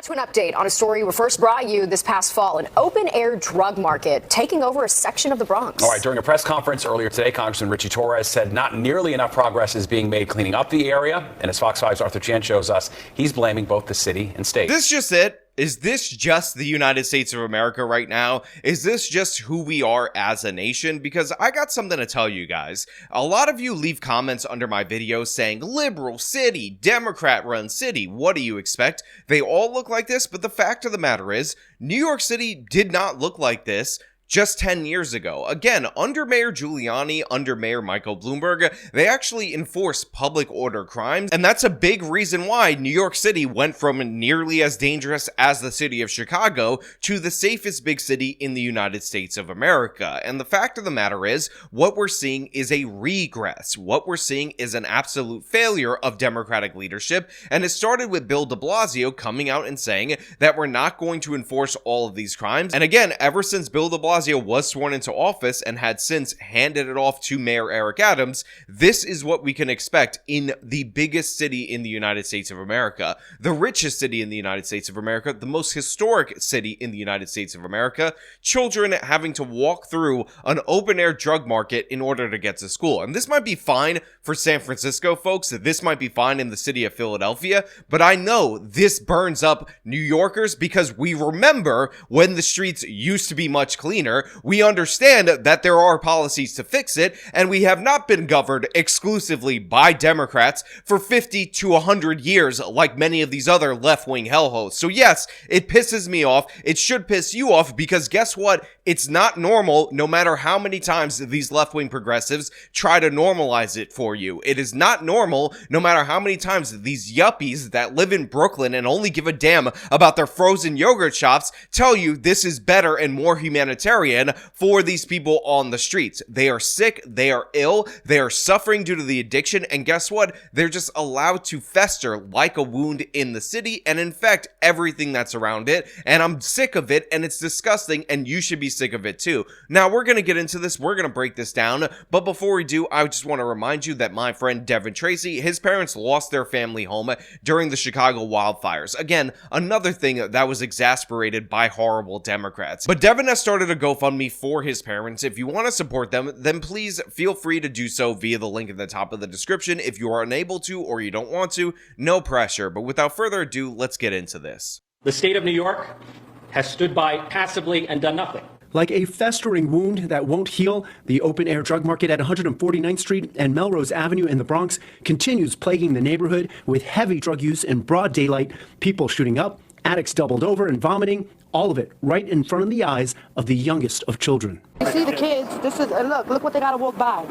To an update on a story we first brought you this past fall, an open-air drug market taking over a section of the Bronx. All right, during a press conference earlier today, Congressman Richie Torres said not nearly enough progress is being made cleaning up the area. And as Fox 5's Arthur Chan shows us, he's blaming both the city and state. This just it. Is this just the United States of America right now? Is this just who we are as a nation? Because I got something to tell you guys. A lot of you leave comments under my videos saying, liberal city, Democrat-run city. What do you expect? They all look like this, but the fact of the matter is, New York City did not look like this just 10 years ago. Again, under Mayor Giuliani, under Mayor Michael Bloomberg, they actually enforce public order crimes, and that's a big reason why New York City went from nearly as dangerous as the city of Chicago to the safest big city in the United States of America. And the fact of the matter is, what we're seeing is a regress. What we're seeing is an absolute failure of Democratic leadership, and it started with Bill de Blasio coming out and saying that we're not going to enforce all of these crimes. And again, ever since Bill de Blasio was sworn into office and had since handed it off to Mayor Eric Adams, this is what we can expect in the biggest city in the United States of America, the richest city in the United States of America, the most historic city in the United States of America, children having to walk through an open-air drug market in order to get to school. And this might be fine for San Francisco folks, this might be fine in the city of Philadelphia, but I know this burns up New Yorkers because we remember when the streets used to be much cleaner. We understand that there are policies to fix it, and we have not been governed exclusively by Democrats for 50 to 100 years like many of these other left-wing hellholes. So yes, it pisses me off. It should piss you off because guess what? It's not normal no matter how many times these left-wing progressives try to normalize it for you. It is not normal no matter how many times these yuppies that live in Brooklyn and only give a damn about their frozen yogurt shops tell you this is better and more humanitarian for these people on the streets. They are sick, they are ill, they are suffering due to the addiction, and guess what? They're just allowed to fester like a wound in the city and infect everything that's around it, and I'm sick of it, and it's disgusting, and you should be sick of it too. Now, we're gonna get into this, we're gonna break this down, but before we do, I just want to remind you that my friend Devin Tracy, his parents lost their family home during the Chicago wildfires. Again, another thing that was exasperated by horrible Democrats. But Devin has started a GoFundMe for his parents. If you want to support them, then please feel free to do so via the link at the top of the description. If you are unable to or you don't want to, no pressure. But without further ado, let's get into this. The state of New York has stood by passively and done nothing. Like a festering wound that won't heal, the open-air drug market at 149th Street and Melrose Avenue in the Bronx continues plaguing the neighborhood with heavy drug use in broad daylight, people shooting up, addicts doubled over and vomiting, all of it right in front of the eyes of the youngest of children. You see the kids, this is, look what they gotta walk by.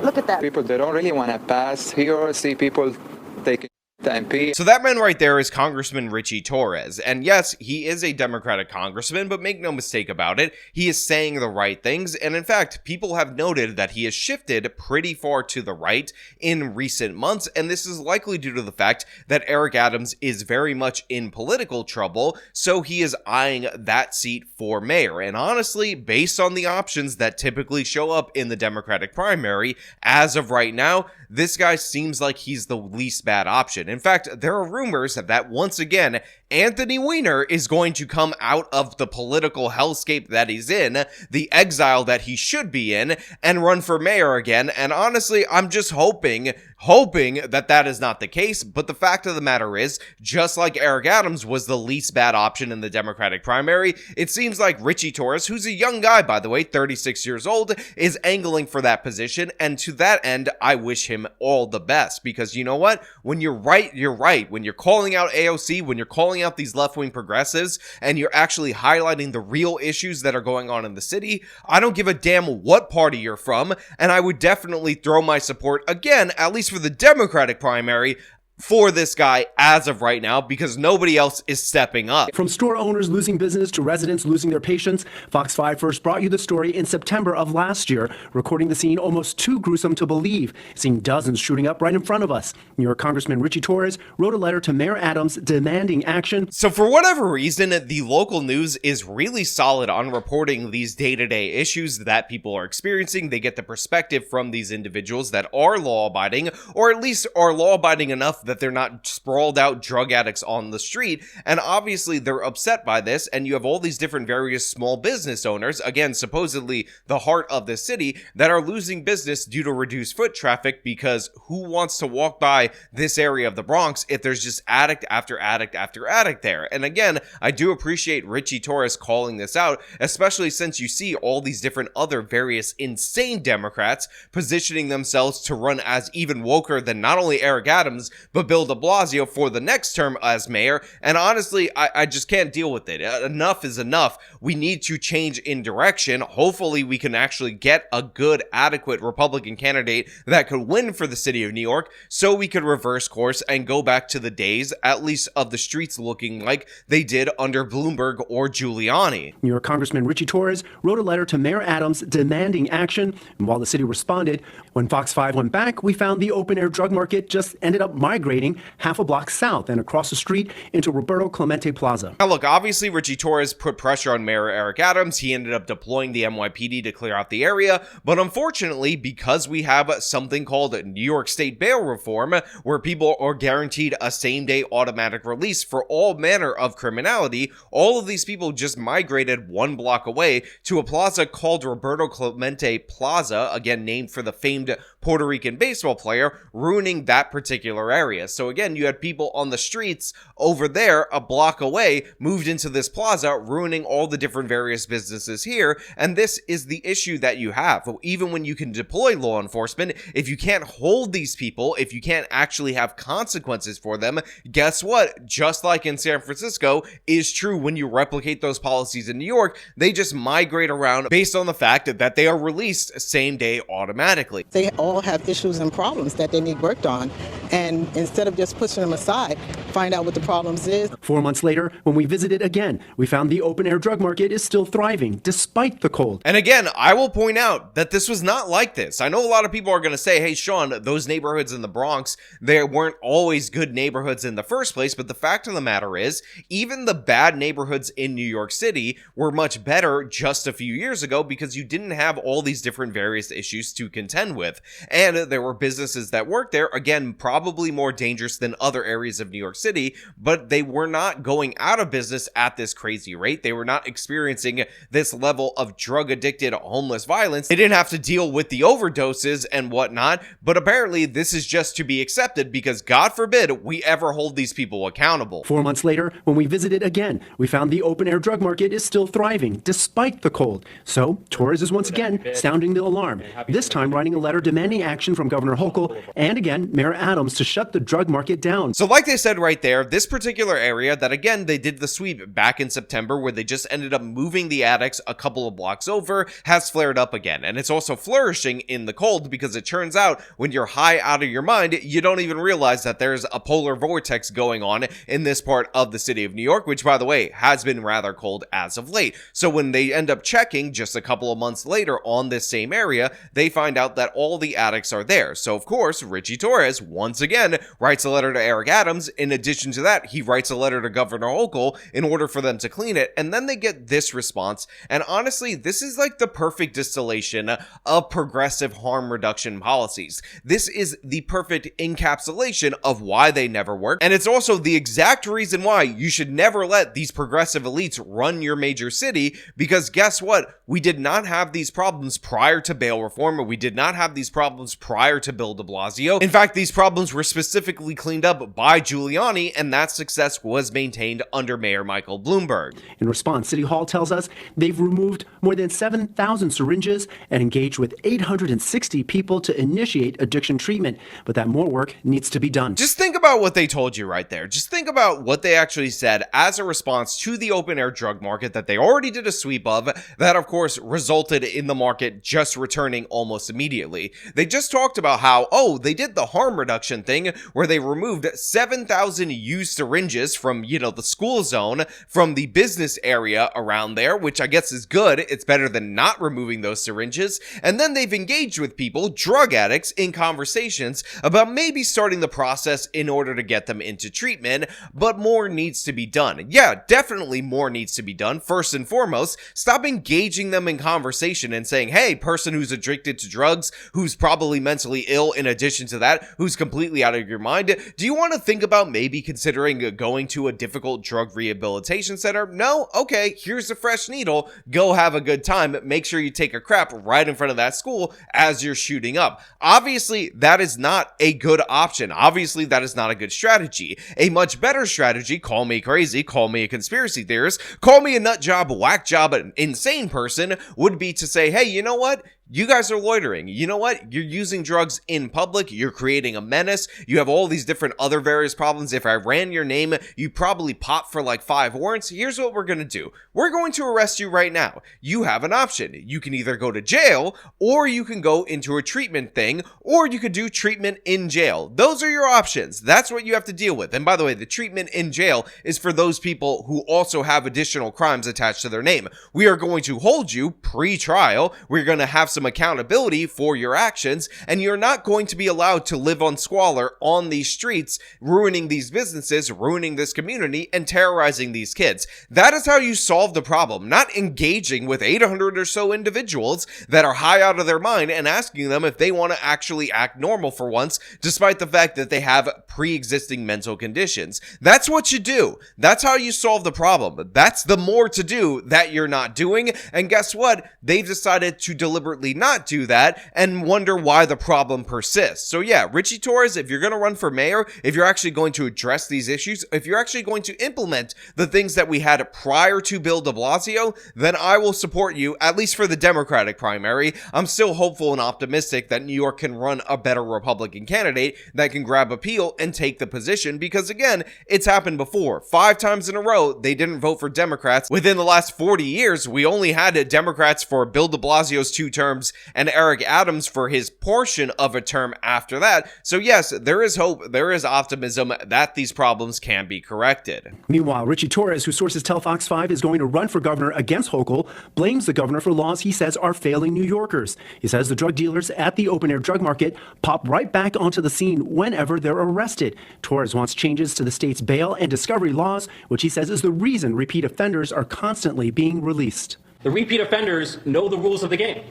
Look at that. People, they don't really want to pass here, see people taking MP. So that man right there is Congressman Richie Torres, and yes, he is a Democratic congressman, but make no mistake about it, he is saying the right things, and in fact, people have noted that he has shifted pretty far to the right in recent months, and this is likely due to the fact that Eric Adams is very much in political trouble, so he is eyeing that seat for mayor, and honestly, based on the options that typically show up in the Democratic primary, as of right now, this guy seems like he's the least bad option. In fact, there are rumors that once again, Anthony Weiner is going to come out of the political hellscape that he's in, the exile that he should be in, and run for mayor again. And honestly, I'm just hoping that that is not the case. But the fact of the matter is, just like Eric Adams was the least bad option in the Democratic primary, it seems like Richie Torres, who's a young guy, by the way, 36 years old, is angling for that position. And to that end, I wish him all the best, because you know what? When you're right, you're right. When you're calling out AOC, when you're calling out these left-wing progressives, and you're actually highlighting the real issues that are going on in the city, I don't give a damn what party you're from, and I would definitely throw my support, again, at least for the Democratic primary, for this guy as of right now, because nobody else is stepping up. From store owners losing business to residents losing their patience, Fox 5 first brought you the story in September of last year, recording the scene almost too gruesome to believe, seeing dozens shooting up right in front of us. New York Congressman Richie Torres wrote a letter to Mayor Adams demanding action. So for whatever reason, the local news is really solid on reporting these day-to-day issues that people are experiencing. They get the perspective from these individuals that are law-abiding, or at least are law-abiding enough that they're not sprawled out drug addicts on the street. And obviously they're upset by this, and you have all these different various small business owners, again, supposedly the heart of the city, that are losing business due to reduced foot traffic, because who wants to walk by this area of the Bronx if there's just addict after addict after addict there? And again, I do appreciate Richie Torres calling this out, especially since you see all these different other various insane Democrats positioning themselves to run as even woker than not only Eric Adams, but Bill de Blasio for the next term as mayor. And honestly, I just can't deal with it. Enough is enough. We need to change in direction. Hopefully we can actually get a good, adequate Republican candidate that could win for the city of New York, so we could reverse course and go back to the days, at least, of the streets looking like they did under Bloomberg or Giuliani. New York Congressman Richie Torres wrote a letter to Mayor Adams demanding action, and while the city responded, when Fox 5 went back, we found the open-air drug market just ended up migrating half a block south and across the street into Roberto Clemente Plaza. Now look, obviously Richie Torres put pressure on Mayor Eric Adams. He ended up deploying the NYPD to clear out the area, but unfortunately, because we have something called New York State bail reform, where people are guaranteed a same-day automatic release for all manner of criminality, all of these people just migrated one block away to a plaza called Roberto Clemente Plaza, again named for the famed Puerto Rican baseball player, ruining that particular area. So again, you had people on the streets over there a block away moved into this plaza, ruining all the different various businesses here. And this is the issue that you have. Even when you can deploy law enforcement, if you can't hold these people, if you can't actually have consequences for them, guess what? Just like in San Francisco is true when you replicate those policies in New York, they just migrate around based on the fact that they are released same day automatically. They all have issues and problems that they need worked on. And instead of just pushing them aside, find out what the problems is. 4 months later, when we visited again, we found the open-air drug market is still thriving despite the cold. And again, I will point out that this was not like this. I know a lot of people are going to say, hey, Sean, those neighborhoods in the Bronx, they weren't always good neighborhoods in the first place. But the fact of the matter is, even the bad neighborhoods in New York City were much better just a few years ago, because you didn't have all these different various issues to contend with. And there were businesses that worked there, again, probably more dangerous than other areas of New York City, but they were not going out of business at this crazy rate. They were not experiencing this level of drug-addicted homeless violence. They didn't have to deal with the overdoses and whatnot, but apparently this is just to be accepted, because God forbid we ever hold these people accountable. 4 months later, when we visited again, we found the open-air drug market is still thriving despite the cold. So Torres is once again sounding the alarm, this time writing a letter demanding action from Governor Hochul and again Mayor Adams to shut the drug market down. So like they said right there, this particular area that again they did the sweep back in September, where they just ended up moving the addicts a couple of blocks over, has flared up again. And it's also flourishing in the cold, because it turns out when you're high out of your mind, you don't even realize that there's a polar vortex going on in this part of the city of New York, which by the way has been rather cold as of late. So when they end up checking just a couple of months later on this same area, they find out that all the addicts are there. So of course, Richie Torres once again writes a letter to Eric Adams. In addition to that, he writes a letter to Governor Hochul in order for them to clean it. And then they get this response. And honestly, this is like the perfect distillation of progressive harm reduction policies. This is the perfect encapsulation of why they never work. And it's also the exact reason why you should never let these progressive elites run your major city, because guess what? We did not have these problems prior to bail reform, or we did not have these problems prior to Bill de Blasio. In fact, these problems were specifically cleaned up by Giuliani, and that success was maintained under Mayor Michael Bloomberg. In response, City Hall tells us they've removed more than 7,000 syringes and engaged with 860 people to initiate addiction treatment, but that more work needs to be done. Just think about what they told you right there. Just think about what they actually said as a response to the open-air drug market that they already did a sweep of, that of course resulted in the market just returning almost immediately. They just talked about how, oh, they did the harm reduction thing where they removed 7,000 used syringes from, the school zone, from the business area around there, which I guess is good. It's better than not removing those syringes. And then they've engaged with people, drug addicts, in conversations about maybe starting the process in order to get them into treatment, but more needs to be done. Yeah, definitely more needs to be done. First and foremost, stop engaging them in conversation and saying, hey, person who's addicted to drugs, who's probably mentally ill in addition to that, who's completely out of your mind? Do you want to think about maybe considering going to a difficult drug rehabilitation center? No? Okay, here's a fresh needle. Go have a good time. Make sure you take a crap right in front of that school as you're shooting up. Obviously, that is not a good option. Obviously, that is not a good strategy. A much better strategy, call me crazy, call me a conspiracy theorist, call me a nut job, whack job, an insane person, would be to say, hey, you know what? You guys are loitering. You know what? You're using drugs in public. You're creating a menace. You have all these different other various problems. If I ran your name, you probably pop for like 5 warrants. Here's what we're going to do. We're going to arrest you right now. You have an option. You can either go to jail, or you can go into a treatment thing, or you could do treatment in jail. Those are your options. That's what you have to deal with. And by the way, the treatment in jail is for those people who also have additional crimes attached to their name. We are going to hold you pre-trial. We're going to have some accountability for your actions, and you're not going to be allowed to live on squalor on these streets, ruining these businesses, ruining this community, and terrorizing these kids. That is how you solve the problem, not engaging with 800 or so individuals that are high out of their mind and asking them if they want to actually act normal for once, despite the fact that they have pre-existing mental conditions. That's what you do. That's how you solve the problem. That's the more to do that you're not doing, and guess what? They've decided to deliberately not do that and wonder why the problem persists. So yeah, Richie Torres, if you're going to run for mayor, if you're actually going to address these issues, if you're actually going to implement the things that we had prior to Bill de Blasio, then I will support you, at least for the Democratic primary. I'm still hopeful and optimistic that New York can run a better Republican candidate that can grab appeal and take the position, because again, it's happened before. 5 times in a row, they didn't vote for Democrats. Within the last 40 years, we only had Democrats for Bill de Blasio's 2 terms and Eric Adams for his portion of a term after that. So yes, there is hope, there is optimism that these problems can be corrected. Meanwhile, Richie Torres, who sources tell Fox 5 is going to run for governor against Hochul, blames the governor for laws he says are failing New Yorkers. He says the drug dealers at the open-air drug market pop right back onto the scene whenever they're arrested. Torres wants changes to the state's bail and discovery laws, which he says is the reason repeat offenders are constantly being released. The repeat offenders know the rules of the game,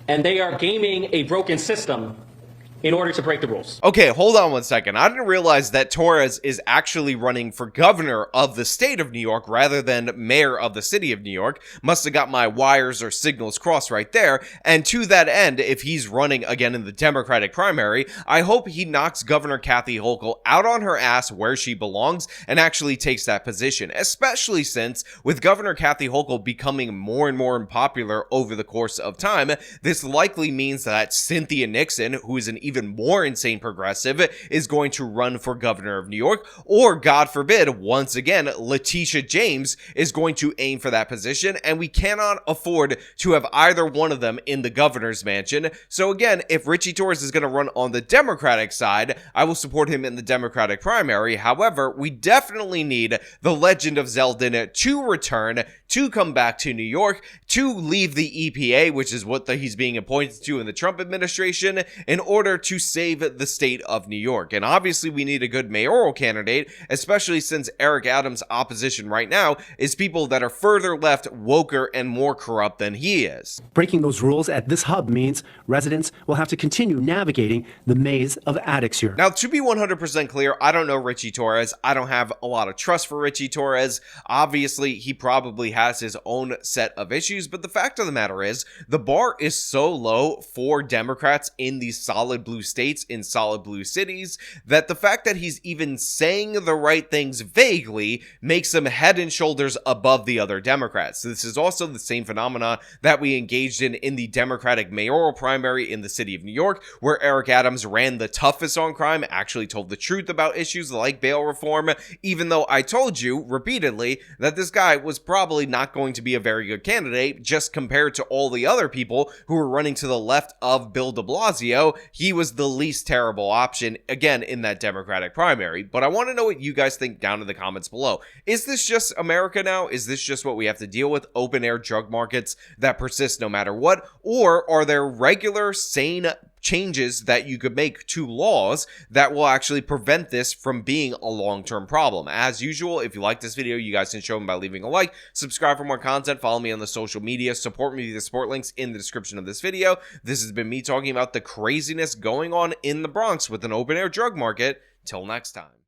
and they are gaming a broken system in order to break the rules. Okay, hold on one second. I didn't realize that Torres is actually running for governor of the state of New York rather than mayor of the city of New York. Must have got my wires or signals crossed right there. And to that end, if he's running again in the Democratic primary, I hope he knocks Governor Kathy Hochul out on her ass where she belongs and actually takes that position, especially since with Governor Kathy Hochul becoming more and more unpopular over the course of time, this likely means that Cynthia Nixon, who is an even more insane progressive, is going to run for governor of New York, or God forbid, once again, Letitia James is going to aim for that position, and we cannot afford to have either one of them in the governor's mansion. So again, if Richie Torres is going to run on the Democratic side, I will support him in the Democratic primary. However, we definitely need the legend of Zeldin to return, to come back to New York, to leave the EPA, which is what he's being appointed to in the Trump administration, in order to save the state of New York. And obviously we need a good mayoral candidate, especially since Eric Adams' opposition right now is people that are further left, woker, and more corrupt than he is. Breaking those rules at this hub means residents will have to continue navigating the maze of addicts here. Now, to be 100% clear, I don't know Richie Torres. I don't have a lot of trust for Richie Torres. Obviously, he probably has his own set of issues, but the fact of the matter is, the bar is so low for Democrats in these solid blue states, in solid blue cities, that the fact that he's even saying the right things vaguely makes him head and shoulders above the other Democrats. This is also the same phenomena that we engaged in the Democratic mayoral primary in the city of New York, where Eric Adams ran the toughest on crime, actually told the truth about issues like bail reform, even though I told you repeatedly that this guy was probably not going to be a very good candidate, just compared to all the other people who were running to the left of Bill de Blasio. He was the least terrible option, again, in that Democratic primary. But I want to know what you guys think down in the comments below. Is this just America now? Is this just what we have to deal with? Open air drug markets that persist no matter what? Or are there regular, sane changes that you could make to laws that will actually prevent this from being a long-term problem. As usual, if you like this video, you guys can show me by leaving a like, subscribe for more content, follow me on the social media, support me via the support links in the description of this video. This has been me talking about the craziness going on in the Bronx with an open-air drug market. Till next time.